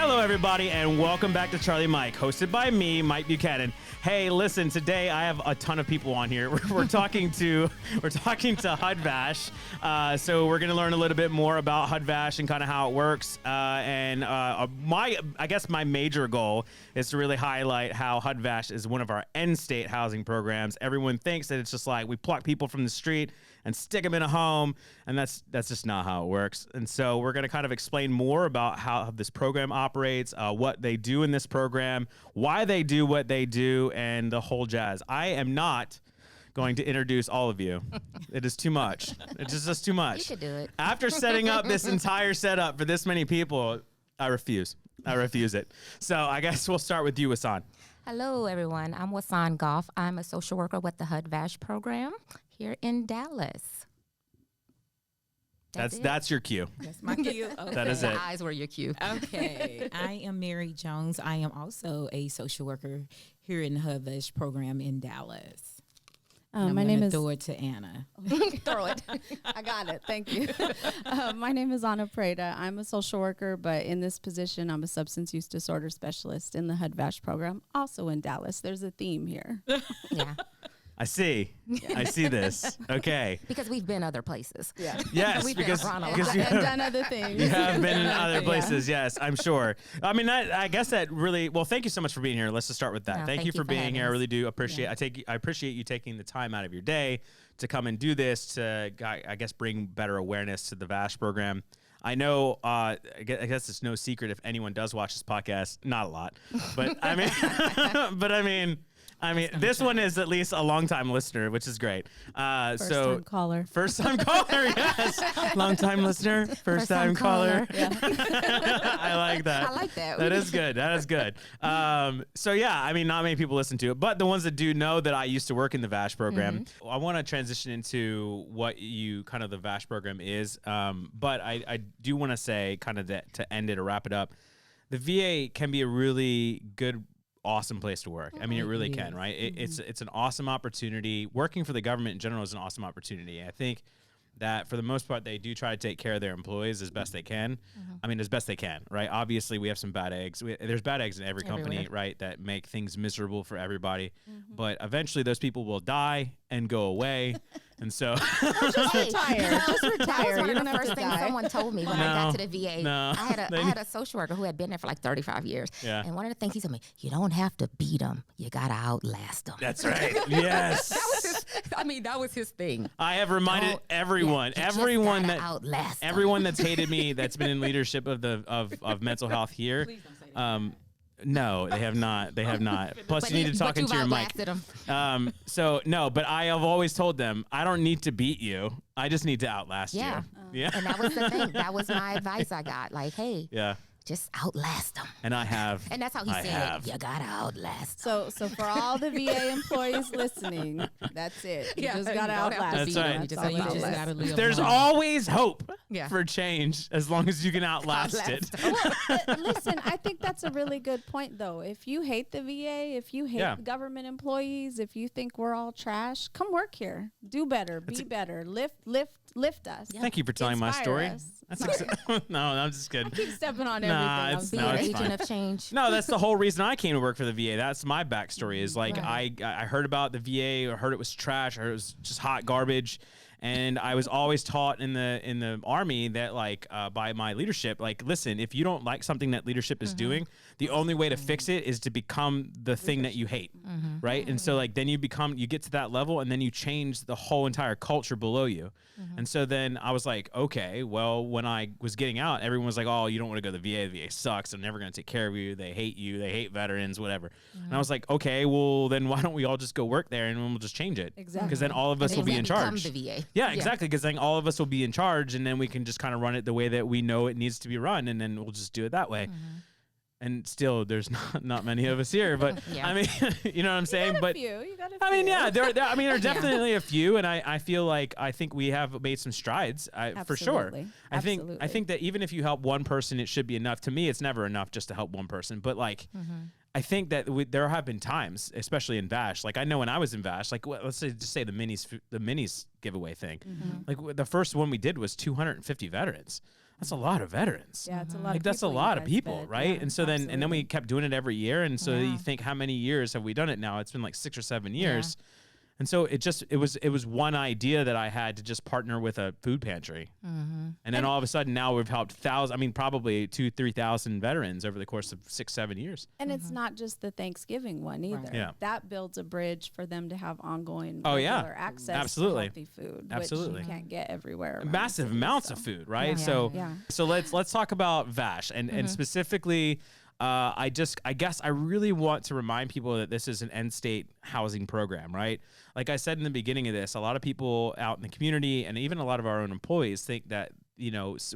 Hello, everybody, and welcome back to Charlie Mike, hosted by me, Mike Buchanan. Hey, listen, today I have a ton of people on here. We're talking to HUD-VASH. So we're going to learn a little bit more about HUD-VASH and kind of how it works. I guess my major goal is to really highlight how HUD-VASH is one of our end-state housing programs. Everyone thinks that it's just like we pluck people from the street and stick them in a home, and that's just not how it works. And so we're going to kind of explain more about how this program operates, what they do in this program, why they do what they do, and the whole jazz. I am not going to introduce all of you. It is too much. It's just too much. You could do it. After setting up this entire setup for this many people, I refuse. I refuse it. So I guess we'll start with you, Wasan. Hello, everyone. I'm Wasan Goff. I'm a social worker with the HUD-VASH program here in Dallas. That's your cue. That's my cue. Okay. That is it. The eyes were your cue. Okay. I am Mary Jones. I am also a social worker here in the HUD-VASH program in Dallas. My name is. Throw it to Anna. Throw it. I got it. Thank you. My name is Anna Preda. I'm a social worker, but in this position, I'm a substance use disorder specialist in the HUD-VASH program, also in Dallas. There's a theme here. Yeah. I see. I see this. Okay. Because we've been other places. Yeah. Yes, We've been because around a lot. you And have, done other things. you have been in other Yeah. places. Yes, I'm sure. I mean, I guess that really. Well, thank you so much for being here. Let's just start with that. No, thank you for being having here. I us. really do appreciate. I appreciate you taking the time out of your day to come and do this to, I guess, bring better awareness to the VASH program. I know, I guess it's no secret if anyone does watch this podcast, not a lot, but I mean, this one is at least a longtime listener, which is great. First time caller. First time caller, yes. Long time listener, first time caller. Yeah. I like that. I like that. That is good. That is good. So yeah, I mean, not many people listen to it, but the ones that do know that I used to work in the VASH program. I want to transition into what the VASH program is. But I do want to say kind of that to end it or wrap it up. The VA can be a really good, awesome place to work. I mean, it really can, right? It's an awesome opportunity. Working for the government in general is an awesome opportunity. I think that for the most part, they do try to take care of their employees as best they can. I mean, as best they can, right? Obviously, we have some bad eggs. There's bad eggs in every company, Everywhere. right, that make things miserable for everybody. But eventually, those people will die and go away. And so Just retire. Just retire. That was one You of don't the have first to things die. someone told me when I got to the VA. No. I had a social worker who had been there for like 35 years. Yeah. And one of the things he told me, you don't have to beat them. You got to outlast them. that's right. Yes. That was his thing. I have reminded Don't- everyone, Yeah, you just everyone gotta that outlast them. everyone that's hated me, that's been in leadership of mental health here. Please don't say that. No, they have not. They have not. Plus, you need to talk but into you've your mic. outlasted 'em. So no, but I have always told them I don't need to beat you. I just need to outlast Yeah. you. Yeah. And that was the thing. That was my advice I got. Like, hey, Yeah. just outlast them. And I have. And that's how he I said have. it. You got to outlast 'em. So for all the VA employees listening, that's it. You Yeah, just you got to don't have to outlast beat them. them. That's So all you it just is. gotta live There's long. always hope Yeah. for change as long as you can outlast it. Listen, I think that's a really good point, though. If you hate the VA, if you hate Yeah. government employees, if you think we're all trash, come work here. Do better. Be better. Lift us. Thank you for telling my Inspire story. us. That's no, I'm just kidding. Keep stepping on Nah, everything. it's- Be no, an it's agent fine. of change. No, that's the whole reason I came to work for the VA. That's my backstory. Is like Right. I heard about the VA. I heard it was trash. I heard it was just hot garbage. And I was always taught in the Army that by my leadership, listen, if you don't like something that leadership is doing, the only way to fix it is to become the thing that you hate, right? And so then you get to that level, and then you change the whole entire culture below you. And so then I was like, okay, well, when I was getting out, everyone was like, oh, you don't want to go to the VA. The VA sucks. They're never going to take care of you. They hate you. They hate veterans, whatever. And I was like, okay, well, then why don't we all just go work there and we'll just change it? Exactly. Because then all of us will be in charge. Become the VA. Yeah, exactly. Because then all of us will be in charge, and then we can just kind of run it the way that we know it needs to be run, and then we'll just do it that way. And still, there's not many of us here, but Yeah. I mean, you know what I'm saying? But You got a few. I mean, yeah, there are definitely a few, and I feel like I think we have made some strides for sure. Absolutely. I think that even if you help one person, it should be enough. To me, it's never enough just to help one person, but I think that there have been times, especially in VASH. Like I know when I was in VASH, let's say the minis giveaway thing. Like the first one we did was 250 veterans. that's a lot of veterans. Yeah, it's a lot. Like of that's a people you lot of guys people, fed. right? Yeah, and so then we absolutely. kept doing it every year. And so Yeah. you think, how many years have we done it now? It's been like 6 or 7 years. And so it was one idea that I had to just partner with a food pantry. And then all of a sudden now we've helped probably 2,000-3,000 veterans over the course of 6-7 years. And it's not just the Thanksgiving one either. Yeah. That builds a bridge for them to have ongoing Oh, yeah. regular access Absolutely. to healthy food, Absolutely. which you can't get everywhere. around Massive cities, amounts so. of food, right? Yeah. So Yeah. so let's talk about VASH and specifically I guess I really want to remind people that this is an end state housing program, right? Like I said in the beginning of this, a lot of people out in the community and even a lot of our own employees think that,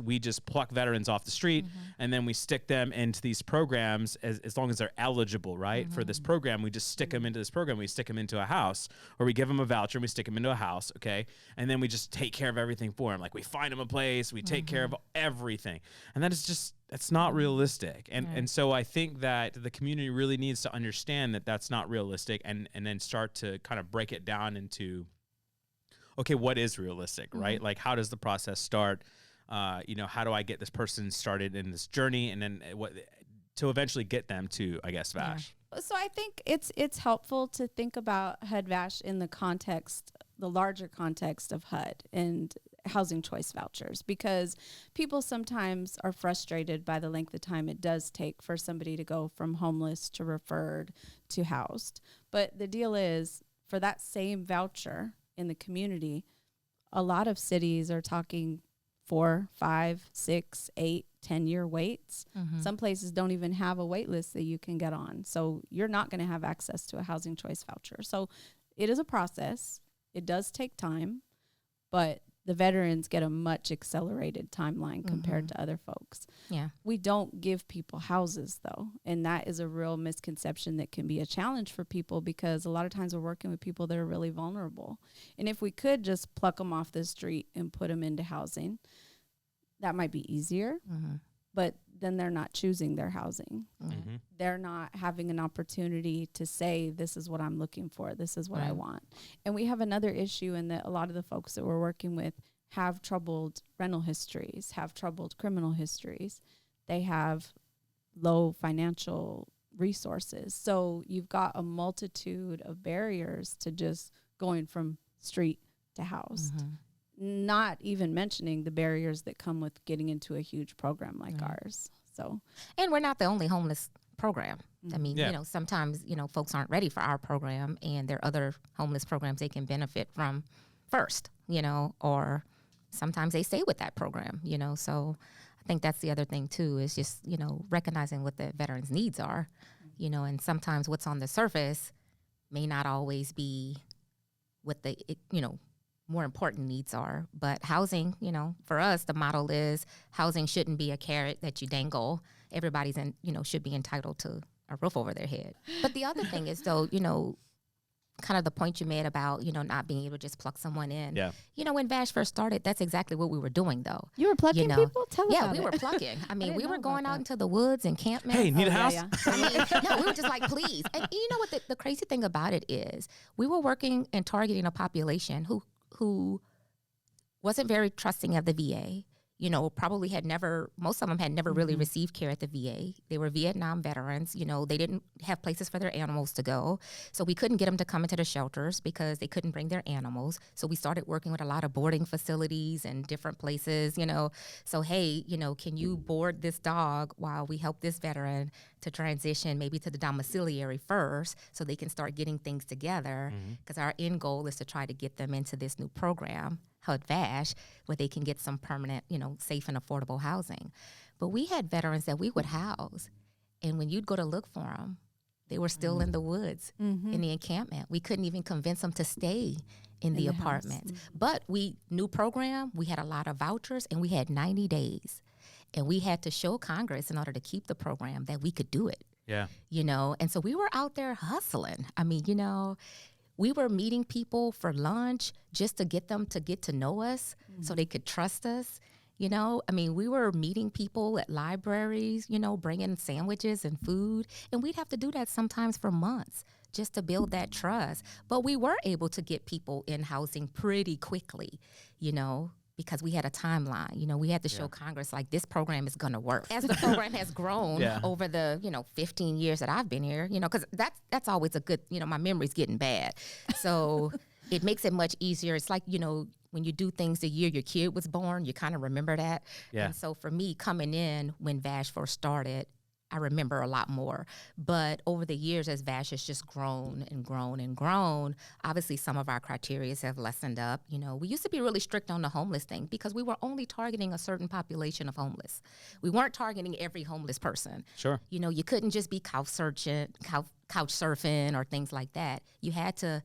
we just pluck veterans off the street and then we stick them into these programs as long as they're eligible, right? For this program, we just stick them into this program. We stick them into a house, or we give them a voucher and we stick them into a house, okay? And then we just take care of everything for them. Like we find them a place, we take care of everything. And that is just, that's not realistic. And so I think that the community really needs to understand that that's not realistic and then start to kind of break it down into, okay, what is realistic, right? Like how does the process start? How do I get this person started in this journey, and then what to eventually get them to, I guess, VASH. So I think it's helpful to think about HUD-VASH in the larger context of HUD and housing choice vouchers, because people sometimes are frustrated by the length of time it does take for somebody to go from homeless to referred to housed. But the deal is, for that same voucher in the community, a lot of cities are talking 4, 5, 6, 8, 10-year waits. Some places don't even have a wait list that you can get on. So you're not going to have access to a housing choice voucher. So it is a process. It does take time, but the veterans get a much accelerated timeline compared to other folks. Yeah. We don't give people houses, though, and that is a real misconception that can be a challenge for people, because a lot of times we're working with people that are really vulnerable. And if we could just pluck them off the street and put them into housing, that might be easier, but then they're not choosing their housing. They're not having an opportunity to say, this is what I'm looking for, this is what I want. And we have another issue in that a lot of the folks that we're working with have troubled rental histories, have troubled criminal histories. They have low financial resources. So you've got a multitude of barriers to just going from street to house. Not even mentioning the barriers that come with getting into a huge program like ours. So, And we're not the only homeless program. I mean, Yeah. sometimes, folks aren't ready for our program, and there are other homeless programs they can benefit from first, or sometimes they stay with that program, So I think that's the other thing too, is just, recognizing what the veterans' needs are, and sometimes what's on the surface may not always be what the, more important needs are. But housing, for us, the model is housing shouldn't be a carrot that you dangle. Everybody's should be entitled to a roof over their head. But the other thing is, though, kind of the point you made about, not being able to just pluck someone in. Yeah. When VASH first started, that's exactly what we were doing, though. you were plucking people? Tell us Yeah, about we it. were plucking. I mean, didn't we know were about going that. out into the woods and campments. Hey, need a house? I mean, no, we were just like, please. And you know what the crazy thing about it is? We were working and targeting a population who wasn't very trusting of the VA. Probably most of them had never really received care at the VA. They were Vietnam veterans. They didn't have places for their animals to go. So we couldn't get them to come into the shelters because they couldn't bring their animals. So we started working with a lot of boarding facilities and different places, So, hey, can you board this dog while we help this veteran to transition maybe to the domiciliary first, so they can start getting things together? Because our end goal is to try to get them into this new program, HUD-VASH, where they can get some permanent, safe and affordable housing. But we had veterans that we would house, and when you'd go to look for them, they were still in the woods, in the encampment. We couldn't even convince them to stay in the apartment. But new program, we had a lot of vouchers, and we had 90 days. And we had to show Congress, in order to keep the program, that we could do it. Yeah. And so we were out there hustling. I mean, we were meeting people for lunch just to get them to get to know us, so they could trust us. I mean, we were meeting people at libraries, bringing sandwiches and food. And we'd have to do that sometimes for months just to build that trust. But we were able to get people in housing pretty quickly, because we had a timeline. You know, we had to show Congress like this program is going to work. As the program has grown over the 15 years that I've been here, you know, because that's always a good, you know, my memory's getting bad, so it makes it much easier. It's like, you know, when you do things the year your kid was born, you kind of remember that. And so for me, coming in when VASH first started, I remember a lot more. But over the years, as VASH has just grown and grown and grown, obviously some of our criteria have lessened up. You know, we used to be really strict on the homeless thing because we were only targeting a certain population of homeless. We weren't targeting every homeless person. Sure. You know, you couldn't just be couch surfing or things like that. You had to,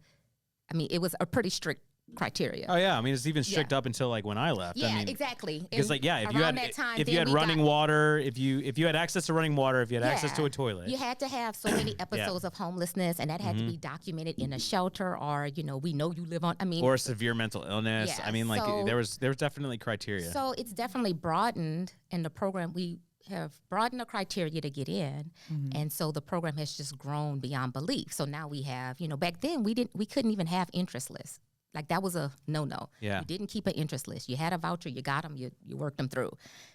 I mean, it was a pretty strict criteria. Oh yeah, I mean it's even strict up until like when I left. Yeah, I mean, exactly. Because like if you had running water, if you had access to running water, if you had access to a toilet, you had to have so many episodes of homelessness, and that had to be documented in a shelter, or you know, we know you live on. I mean, or severe mental illness. Yeah, I mean, like so, there was definitely criteria. So it's definitely broadened in the program. We have broadened the criteria to get in, and so the program has just grown beyond belief. So now we have, you know, back then we couldn't even have interest lists. Like that was a no-no. Yeah. You didn't keep an interest list. You had a voucher, you got them, you worked them through.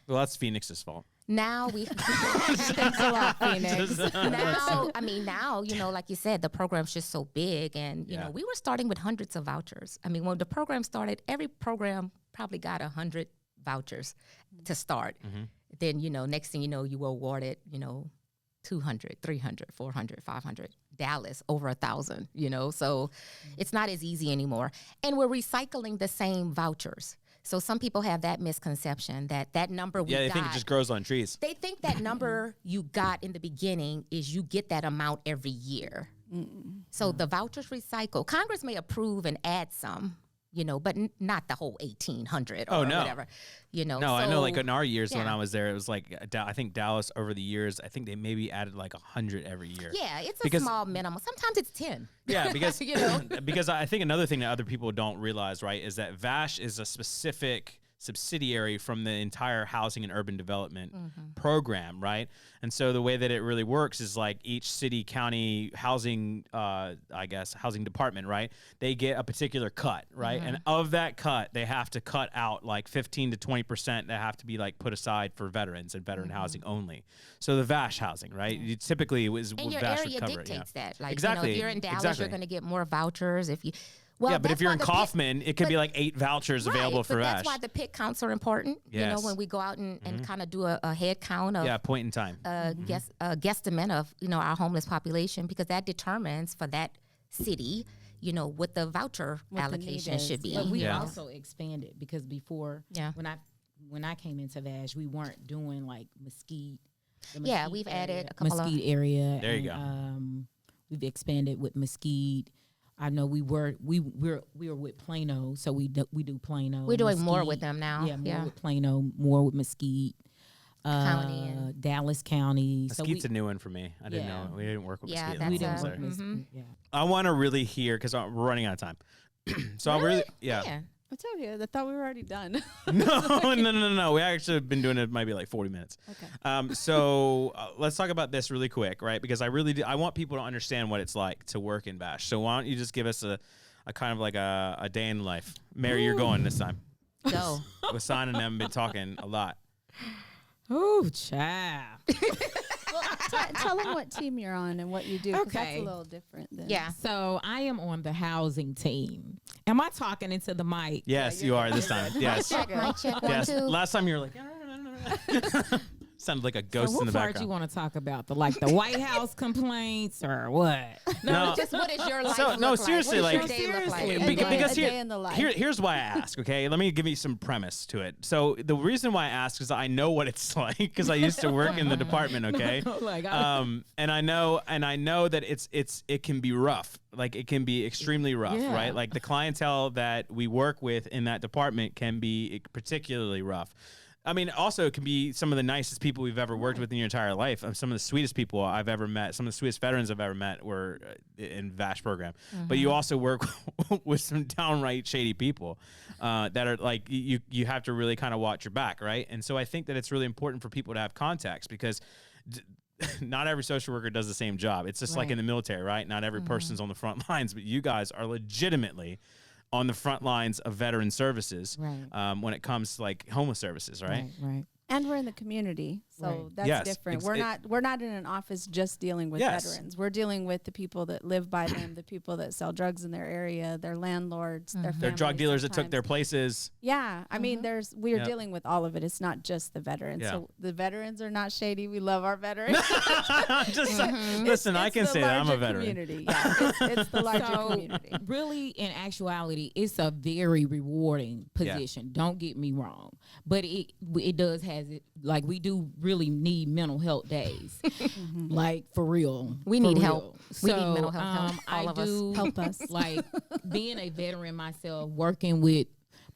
Well, that's Phoenix's fault. Now we Thanks a lot, Phoenix. now, you know, like you said, the program's just so big, and you know, we were starting with hundreds of vouchers. I mean, when the program started, every program probably got 100 vouchers to start. Then, you know, next thing you know, you were awarded, you know, 200, 300, 400, 500. Dallas, over 1,000, you know, so it's not as easy anymore. And we're recycling the same vouchers. So some people have that misconception that number we got. Yeah, they think it just grows on trees. They think that number you got in the beginning is you get that amount every year. So the vouchers recycle. Congress may approve and add some, you know, but not the whole 1,800 or whatever, you know. No, so, I know, like in our years when I was there, it was like, I think Dallas over the years, I think they maybe added like 100 every year. Yeah, it's a small minimum. Sometimes it's 10. Yeah, because, you know? Because I think another thing that other people don't realize, right, is that VASH is a specific subsidiary from the entire housing and urban development program, right? And so the way that it really works is like each city, county housing, housing department, right? They get a particular cut, right? And of that cut, they have to cut out like 15 to 20% that have to be like put aside for veterans and veteran housing only. So the VASH housing, right? You typically was and your VASH area would cover dictates it. Yeah. that. Like, Exactly. you know, if you're in Dallas, you're going to get more vouchers. If you but if you're in Kaufman, it could be like 8 vouchers available for VASH. That's why the pick counts are important. Yes. You know, when we go out and kind of do a head count of point in time. guesstimate of, you know, our homeless population, because that determines for that city, you know, what the voucher allocation should be. But we also expanded because before, when I came into VASH, we weren't doing like Mesquite. We've added a couple Mesquite area. There you go. We've expanded with Mesquite. I know we're with Plano, so we do Plano. We're doing Mesquite. more with them now. Yeah, more with Plano, more with Mesquite. County and Dallas County. Mesquite's a new one for me. I didn't know. We didn't work with Mesquite. that's we didn't work with Mesquite. Yeah. I want to really hear, because we're running out of time. So I really, I told you, I thought we were already done. No. We actually have been doing it maybe like 40 minutes. Okay. So let's talk about this really quick, right? Because I want people to understand what it's like to work in VASH. So why don't you just give us a kind of like a day in life. Mary, you're going this time. Go. Wasan and them have been talking a lot. Oh, child. Well, tell them what team you're on and what you do. 'Cause that's Okay. a little different. Than So I am on the housing team. Am I talking into the mic? Yes, you are this time. Yes. Mic check, 1, Yes. 2. Last time you were like, sounded like a ghost So in the what part background. you want to talk about? The White House complaints or what? No. Just what is your life So, look no, like? seriously, What does like- your day look like? Seriously. Because a day in the life. here's why I ask, okay? Let me give you some premise to it. So the reason why I ask is I know what it's like because I used to work in the department, okay? And I know that it can be rough. Like it can be extremely rough, Yeah. right? Like the clientele that we work with in that department can be particularly rough. I mean, also it can be some of the nicest people we've ever worked with in your entire life. Some of the sweetest people I've ever met. Some of the sweetest veterans I've ever met were in VASH program. But you also work with some downright shady people that are like you have to really kind of watch your back, right? And so I think that it's really important for people to have context because not every social worker does the same job. It's just like in the military, right? Not every person's on the front lines, but you guys are legitimately on the front lines of veteran services Right. when it comes to like homeless services, right? Right. And we're in the community, so Right. that's Yes, different. ex- We're not in an office just dealing with Yes. veterans. We're dealing with the people that live by them, the people that sell drugs in their area, their landlords, their They're drug families dealers that took sometimes. their places. Yeah, I mean, we're Yep. dealing with all of it. It's not just the veterans. Yeah. So the veterans are not shady. We love our veterans. Just listen, I It's can the say that I'm a larger veteran. Community. Yeah, it's the larger So, community. really, in actuality, it's a very rewarding Yeah. position. Don't get me wrong, but it does has it like we do really need mental health days, like for real. We for need real. help. We need mental health help, I all of us. do Help us. like being a veteran myself, working with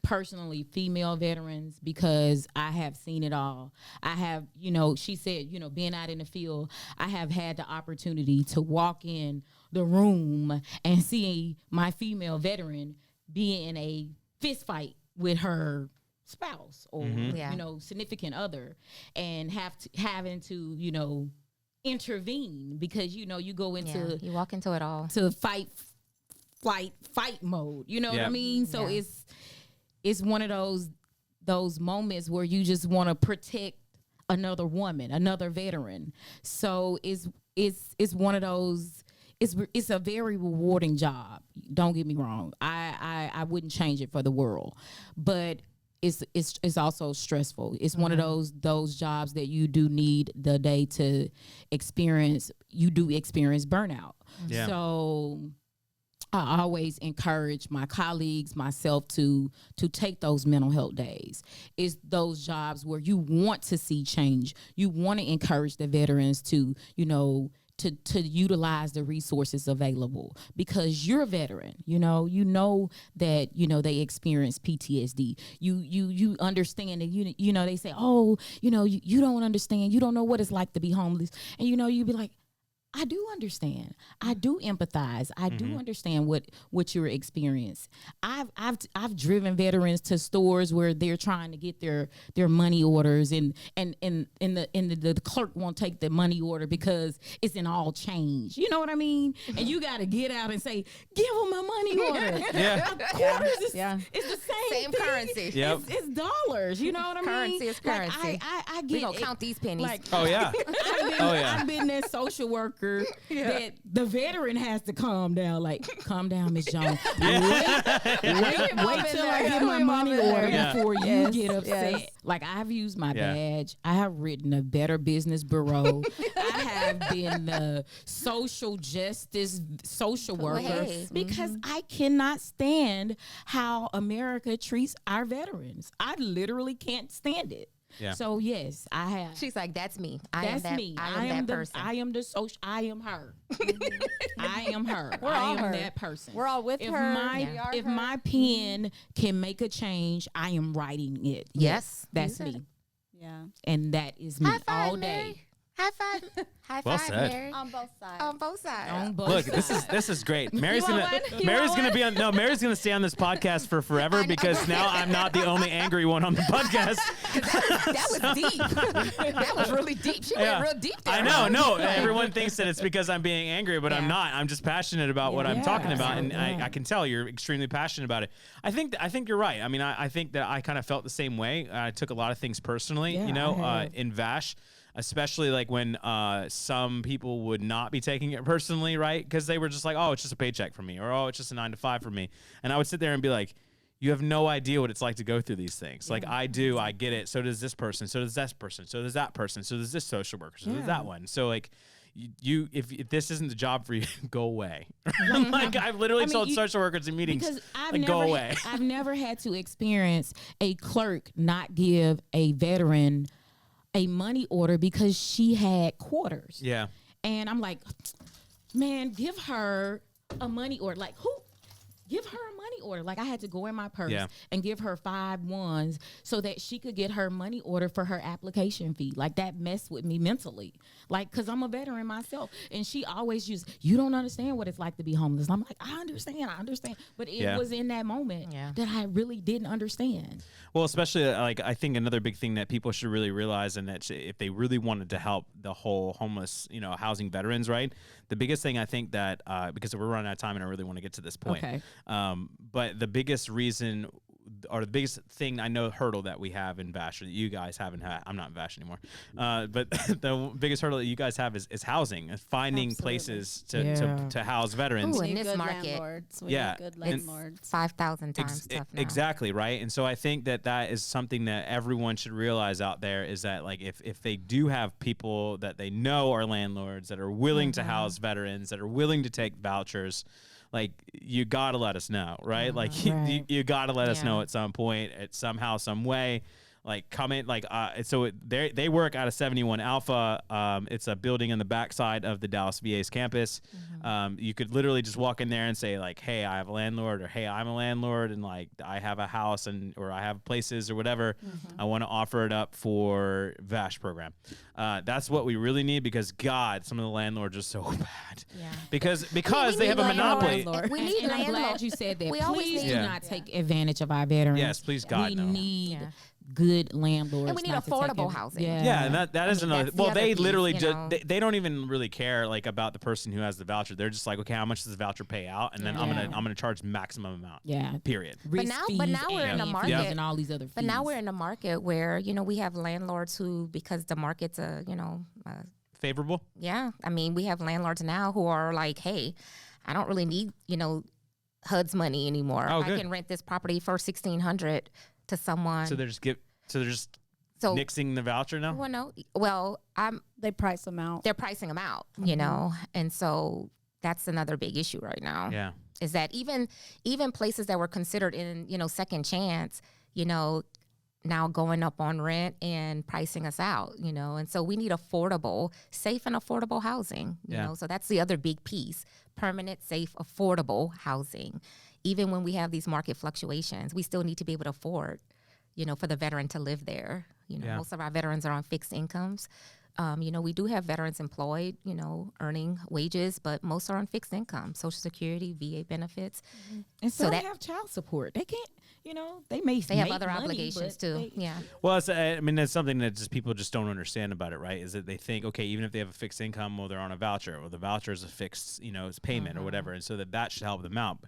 personally female veterans because I have seen it all. I have, she said, being out in the field, I have had the opportunity to walk in the room and see my female veteran be in a fist fight with her spouse or Yeah. significant other, and having to intervene because you go into You walk into it all. to fight mode. You know what Yeah. I mean? So Yeah. it's one of those moments where you just want to protect another woman, another veteran. So it's one of those. It's a very rewarding job. Don't get me wrong. I wouldn't change it for the world, but it's also stressful. It's one of those jobs that you do need the day to experience. You do experience burnout. Yeah. So I always encourage my colleagues, myself to take those mental health days. It's those jobs where you want to see change. You want to encourage the veterans to to utilize the resources available because you're a veteran. You know that they experience PTSD. You understand that they say, oh, you don't understand. You don't know what it's like to be homeless, and you be like, I do understand. I do empathize. I do understand what you're experiencing. I've driven veterans to stores where they're trying to get their money orders and the clerk won't take the money order because it's in all change. You know what I mean? And you got to get out and say, give them my money order. Yeah. Quarters is Yeah. the Same thing. currency. Yep. It's dollars. You know what I mean? Currency is currency. Like, I get We gonna it. count these pennies. Like, Oh yeah. Oh yeah. I've been that social worker that the veteran has to calm down. Like, calm down, Miss Jones. Wait till I get my money order Yeah. before you Yes, get upset. yes. Like, I've used my Yeah. badge. I have written a Better Business Bureau. I have been the social justice social Well, worker hey. because I cannot stand how America treats our veterans. I literally can't stand it. Yeah. So yes, I have. She's like, that's me. I That's am that, me. I am that person. I am the social. I am her. I am her. We're I all am her. that person. We're all with if her. My, We are if her. my pen can make a change, I am writing it. Yes. That's You said me, Yeah. and that is me High five, all Mary. day. High five. High Well five, said. Mary. On both sides. On both sides. On both Look, sides. this is great. Mary's want gonna one? You Mary's want gonna one? be on. No, Mary's gonna stay on this podcast for forever I know. because now I'm not the only angry one on the podcast. That was deep. That was really deep. She Yeah. went real deep there. I know. No, everyone thinks that it's because I'm being angry, but I'm Yeah. not. I'm just passionate about what I'm Yeah, talking about, and absolutely. I can tell you're extremely passionate about it. I think you're right. I mean, I think that I kind of felt the same way. I took a lot of things personally, Yeah, I have. in VASH. Especially like when some people would not be taking it personally, right? Because they were just like, oh, it's just a paycheck for me, or oh, it's just a 9 to 5 for me. And I would sit there and be like, you have no idea what it's like to go through these things. Like I do, I get it. So does this person. So does that person. So does that person. So does this social worker. So does that one. So like you if this isn't the job for you, go away. Like I've literally told social workers in meetings, Because like, go away. I've never had to experience a clerk not give a veteran a money order because she had quarters. Yeah. And I'm like, man, give her a money order. Like, who? Give her a money order. Like, I had to go in my purse Yeah. and give her 5 ones so that she could get her money order for her application fee. Like, that messed with me mentally. Like, because I'm a veteran myself. And she always used, you don't understand what it's like to be homeless. I'm like, I understand. But it was in that moment that I really didn't understand. Well, especially like I think another big thing that people should really realize, and that if they really wanted to help the whole homeless, housing veterans, right? The biggest thing I think that because we're running out of time and I really want to get to this point. Okay. But the biggest reason, or the biggest thing I know, hurdle that we have in VASH, or that you guys haven't had, I'm not in VASH anymore, but the biggest hurdle that you guys have is housing, finding Absolutely. places to house veterans. Ooh, We in need this good market, landlords. We Yeah. need good It's landlords. 5,000 times tough now. Exactly, right? And so I think that is something that everyone should realize out there, is that like if they do have people that they know are landlords that are willing to house veterans, that are willing to take vouchers, like, you gotta let us know, right? Like Right. you gotta let us Yeah. know at some point, at somehow, some way. Like, come in, like, so they work out of 71 Alpha. It's a building on the backside of the Dallas VA's campus. You could literally just walk in there and say, like, hey, I have a landlord, or hey, I'm a landlord, and like, I have a house, or I have places, or whatever. I want to offer it up for VASH program. That's what we really need, because God, some of the landlords are so bad. Yeah. Because we they have a need monopoly. landlords. We need and I'm glad landlords. you said that. We always Please need- do Yeah. not take advantage of our veterans. Yes, please, God, we no. need Yeah. good landlords. And we need not to take affordable it. housing. Yeah, and that is I mean, another. that's the Well, other they piece, literally you just know. they don't even really care, like, about the person who has the voucher. They're just like, okay, how much does the voucher pay out, and then I'm Yeah. gonna charge maximum amount. Yeah. Period. Risk now- fees but now we're in and the fees market- and all these other fees. But now we're in a market where, you know, we have landlords who, because the market's Favorable. yeah, I mean, we have landlords now who are like, hey, I don't really need, you know, HUD's money anymore. Oh, I good. can rent this property for $1,600 to someone. So they're just So, nixing the voucher now. well, no, well, They price them out. they're pricing them out, you know, and so that's another big issue right now. Yeah. Is that even places that were considered in, you know, second chance, you know, now going up on rent and pricing us out, you know, and so we need affordable, safe and affordable housing, you Yeah. know, so that's the other big piece: permanent, safe, affordable housing. Even when we have these market fluctuations, we still need to be able to afford, you know, for the veteran to live there. You know, Yeah. most of our veterans are on fixed incomes. You know, we do have veterans employed, you know, earning wages, but most are on fixed income, Social Security, VA benefits. and so some that- have child support. They can't, you know, they may They have make other money, obligations but too. they- Yeah. Well, I mean, that's something that just people just don't understand about it, right? Is that they think, okay, even if they have a fixed income, well, they're on a voucher, or the voucher is a fixed, you know, it's payment or whatever, and so that should help them out.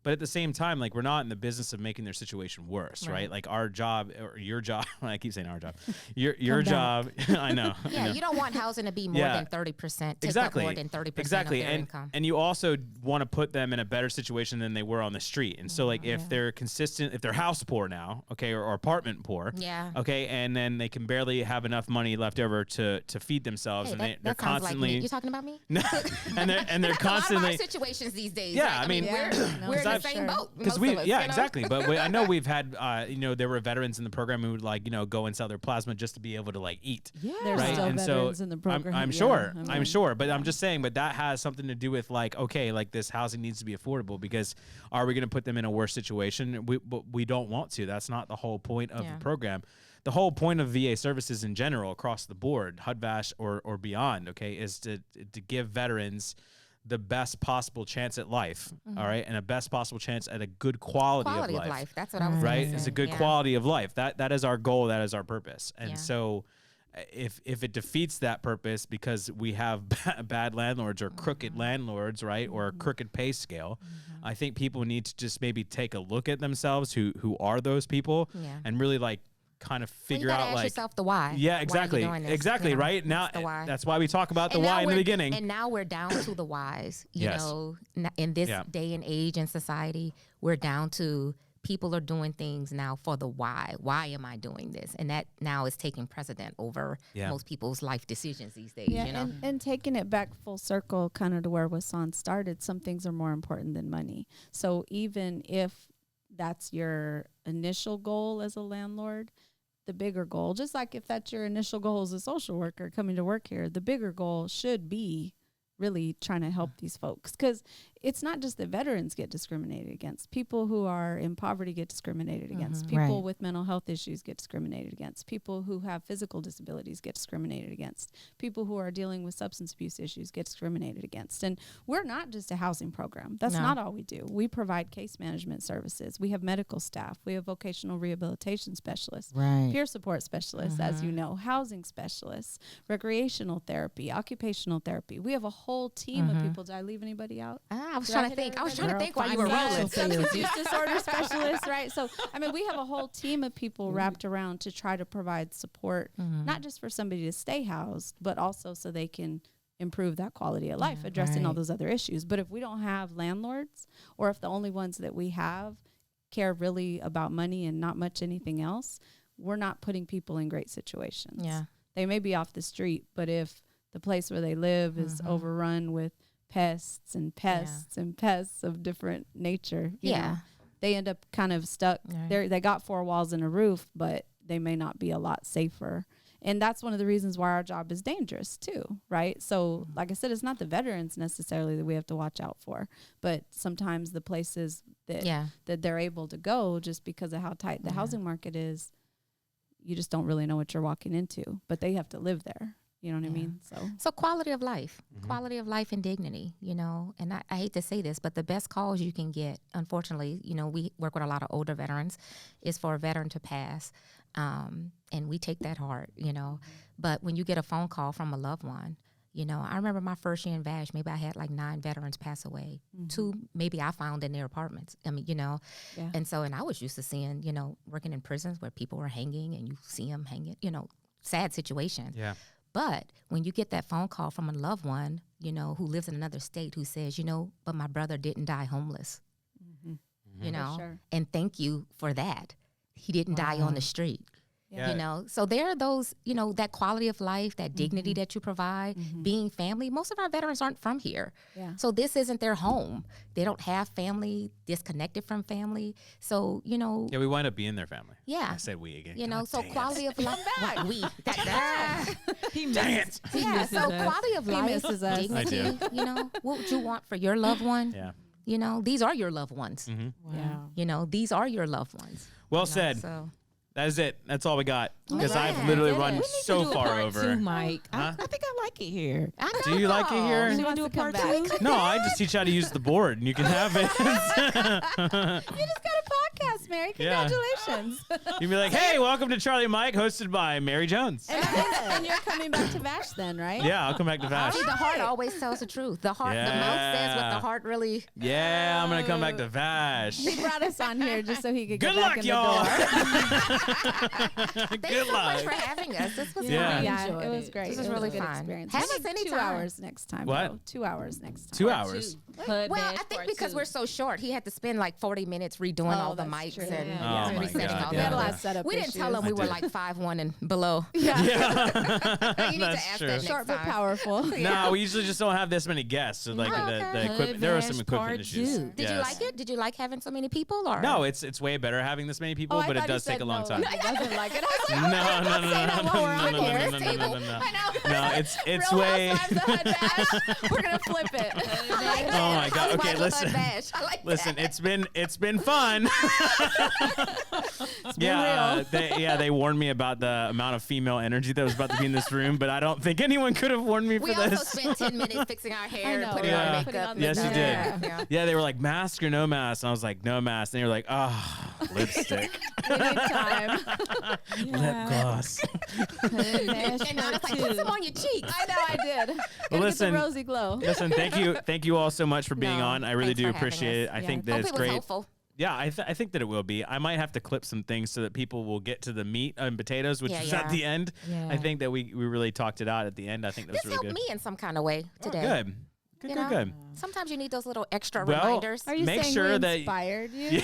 But at the same time, like, we're not in the business of making their situation worse, right? Like, our job, or your job, I keep saying our job, your job, I know. Yeah, you don't want housing to be more Yeah. than 30%, take Exactly. up more than 30% Exactly. of their and income. and you also want to put them in a better situation than they were on the street. And so, like, if they're consistent, if they're house poor now, okay, or apartment poor, Yeah. okay, and then they can barely have enough money left over to feed themselves, Hey, and that they're sounds like constantly me. You talking about me? no, and they're That's a lot constantly. of our situations these days. Yeah, right? I mean, we're no, in the I've- same boat. Because most we, of us, yeah, you know? exactly. But I know we've had, you know, there were veterans in the program who would, like, you know, go and sell their plasma just to be able to, like, eat. Yeah. There's Right, still and so veterans in the program. I'm yeah, sure, I I'm mean, sure, but I'm just saying, but that has something to do with, like, okay, like, this housing needs to be affordable, because are we going to put them in a worse situation? We don't want to. That's not the whole point of Yeah. the program. The whole point of VA services in general, across the board, HUD-VASH or beyond, okay, is to give veterans the best possible chance at life, all right, and a best possible chance at a good quality Mm-hmm. Quality of life. That's what I was gonna Right, say. it's a good Yeah. quality of life. That is our goal. That is our purpose. And Yeah. so, if it defeats that purpose because we have bad landlords or crooked landlords, right, or a crooked pay scale, I think people need to just maybe take a look at themselves, who are those people, Yeah. and really, like, kind of Well, figure you gotta out, ask like, yourself the why. yeah, Why are you exactly, doing this, exactly, you know? right now. That's the why. That's why we talk about the And now why in the we're- beginning. And now we're down to the whys. You Yes. know, in this Yeah. day and age in society, we're down to people are doing things now for the why. Why am I doing this? And that now is taking precedent over Yeah. most people's life decisions these days. Yeah, you know, and taking it back full circle, kind of to where Wasan started, some things are more important than money. So even if that's your initial goal as a landlord, the bigger goal, just like if that's your initial goal as a social worker coming to work here, the bigger goal should be really trying to help these folks, because it's not just that veterans get discriminated against. People who are in poverty get discriminated against. People Right. with mental health issues get discriminated against. People who have physical disabilities get discriminated against. People who are dealing with substance abuse issues get discriminated against. And we're not just a housing program. That's No. not all we do. We provide case management services. We have medical staff. We have vocational rehabilitation specialists, Right. peer support specialists, as you know, housing specialists, recreational therapy, occupational therapy. We have a whole team of people. Did I leave anybody out? I was trying to think. I was trying to think while you were Girl, rolling. financial Substance use disorder specialist, right? So, I mean, we have a whole team of people wrapped around to try to provide support, not just for somebody to stay housed, but also so they can improve that quality of life, addressing all right. those other issues. But if we don't have landlords, or if the only ones that we have care really about money and not much anything else, we're not putting people in great situations. Yeah. They may be off the street, but if the place where they live is overrun with pests and pests and pests of different nature, you know, they end up kind of stuck. Right. They got four walls and a roof, but they may not be a lot safer. And that's one of the reasons why our job is dangerous too, right? So like I said, it's not the veterans necessarily that we have to watch out for, but sometimes the places that that they're able to go, just because of how tight the housing market is, you just don't really know what you're walking into, but they have to live there. You know what I mean? So quality of life, quality of life and dignity, you know, and I hate to say this, but the best calls you can get, unfortunately, you know, we work with a lot of older veterans, is for a veteran to pass. And we take that hard, you know, but when you get a phone call from a loved one, you know, I remember my first year in VASH, maybe I had like 9 veterans pass away. 2, maybe I found in their apartments. I mean, you know, and so, and I was used to seeing, you know, working in prisons where people were hanging and you see them hanging, you know, sad situation. Yeah. But when you get that phone call from a loved one, you know, who lives in another state, who says, you know, but my brother didn't die homeless, you know, and thank you for that. He didn't die on the street. You know, so there are those, you know, that quality of life, that dignity that you provide, being family. Most of our veterans aren't from here. So this isn't their home. They don't have family, disconnected from family. So, you know. Yeah, we wind up being their family. Yeah. I said we again. You know, God so dang quality of life. What, we. Dang it. Yeah, so quality of life, misses us. dignity, you know, what would you want for your loved one? Yeah. You know, these are your loved ones. Wow. You know, these are your loved ones. Well you know, said. So. That is it. That's all we got. Because Man, I've literally did run it. so far over. Two, Mike. Huh? I think I like it here. I Do you like it know. here? She wants do to a come part back. No, I just teach you how to use the board and you can have it. You just got a podcast, Mary. Yeah. Congratulations. You'd be like, hey, welcome to Charlie and Mike, hosted by Mary Jones. And you're coming back to VASH then, right? Yeah, I'll come back to VASH. See, the heart always tells the truth. The heart, the mouth says what the heart really. Yeah, I'm going to come back to VASH. He brought us on here just so he could Good get luck, back in y'all. the door. Thanks Good so much luck. for having us. This was Yeah. fun. Yeah, enjoyed it was it. great. This was It really a good fun. experience. Have We us need anytime. 2 hours next time. What? Though. 2 hours next time. 2 hours. HUD-VASH Well, I think part because 2. we're so short, he had to spend like 40 minutes redoing all the that's mics true. and Yeah. Oh, my resetting God. all We had a that. lot of setup We didn't tell him we I were did. like 5'1" and below. Yeah. Yeah. You need to That's ask true. that next Short but time. powerful. No, we usually just don't have this many guests. So like Oh, the okay. equipment, there were some HUD-VASH equipment part issues. 2. Did you Yes. like it? Did you like having so many people? Or No, it's way better having this many people, but it does take a long time. He doesn't like it. I was No, like, no, no, no, that while we're on no, here. no, no, no, no, no. I know. No, it's Real way. Housewives of HUD-VASH. We're gonna flip it. Oh my God. Okay, listen. I like Listen, that. it's been fun. Yeah, they warned me about the amount of female energy that was about to be in this room, but I don't think anyone could have warned me for We also this. spent 10 minutes fixing our hair, know, putting right? on Putting makeup. on the Yes, you did. Yeah. Yeah, they were like, mask or no mask? And I was like, no mask. And they were like, oh, lipstick, We need time. lip gloss. HUD-VASH And I was part like, put 2. some on your cheeks. I know I did. Gotta get listen. the rosy glow. Listen, thank you all so much for being No, on. I really thanks do for having appreciate it. us. I Yeah. think that Hope it's it was great. helpful. Yeah, I think that it will be. I might have to clip some things so that people will get to the meat and potatoes, which Yeah, is yeah. at the end. Yeah. I think that we really talked it out at the end. I think that was This really helped good. me in some kind of way today. Good. Good, You good, know? good. Sometimes you need those little extra Well, reminders. Are you Make saying sure we that- inspired you? Yeah,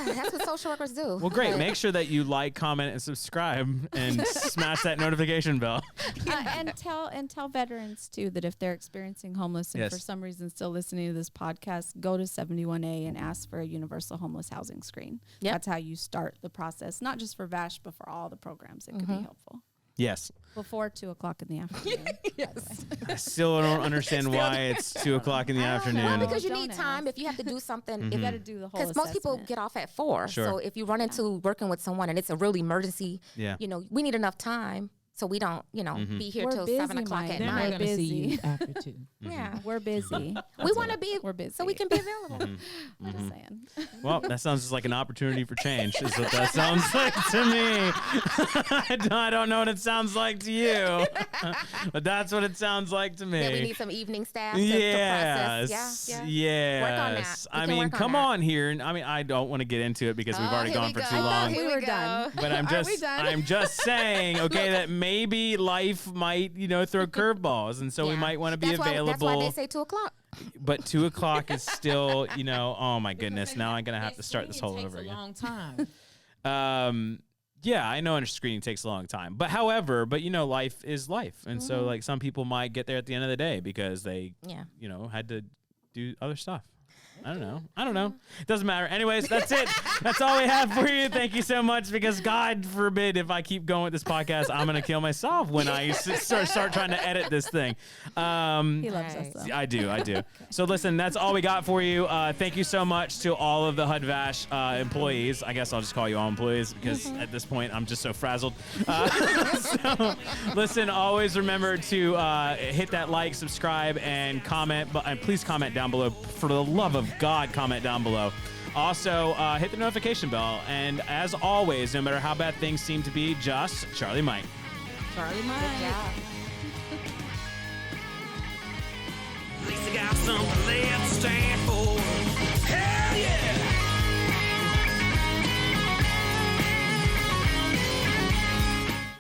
that's what social workers do. Well, great. But- Make sure that you like, comment, and subscribe, and smash that notification bell. And tell veterans too that if they're experiencing homeless and Yes. for some reason still listening to this podcast, go to 71A and ask for a universal homeless housing screen. Yep. That's how you start the process, not just for VASH, but for all the programs. It could be helpful. Yes. Before 2:00 in the afternoon. Yes. I still don't understand why it's 2:00 in the I don't know. afternoon. Well, because you Don't need time ask. if you have to do something. Mm-hmm. You got to do the whole Because most people assessment. get off at 4. Sure. So if you run into working with someone and it's a real emergency, Yeah. you know, we need enough time So we don't, be here We're till busy, 7 o'clock Mike. at They're not night. going to see you busy. after 2. Yeah. We're busy. We want to be, We're busy. so we can be available. I'm just saying. Well, that sounds just like an opportunity for change. Is what that sounds like to me. I don't know what it sounds like to you, but that's what it sounds like to me. Yeah, we need some evening staff to Yes. process. Yeah. Yes. Work on that. We I can mean, work on come that. on here. I mean, I don't want to get into it because we've already Here gone we for go. too long. We were done. But I'm Are we just, done? I'm just saying, okay, that maybe life might, throw curveballs, and so we Yeah. might want to be That's available. That's why they say 2 o'clock. But 2 o'clock is still, oh my goodness, now I'm gonna have to start this whole over a again. long time. Yeah, I know screening takes a long time, but life is life, and so like some people might get there at the end of the day because they, had to do other stuff. I don't know. Doesn't matter. Anyways, that's it. That's all we have for you. Thank you so much, because God forbid if I keep going with this podcast, I'm going to kill myself when I start trying to edit this thing. He loves us, though. I do. So listen, that's all we got for you. Thank you so much to all of the HUD-VASH employees. I guess I'll just call you all employees because at this point I'm just so frazzled. So listen, always remember to hit that like, subscribe, and comment. And please comment down below. For the love of God, comment down below. Also, hit the notification bell. And as always, no matter how bad things seem to be, just Charlie Mike. Charlie Mike. At least I got something left to stand for.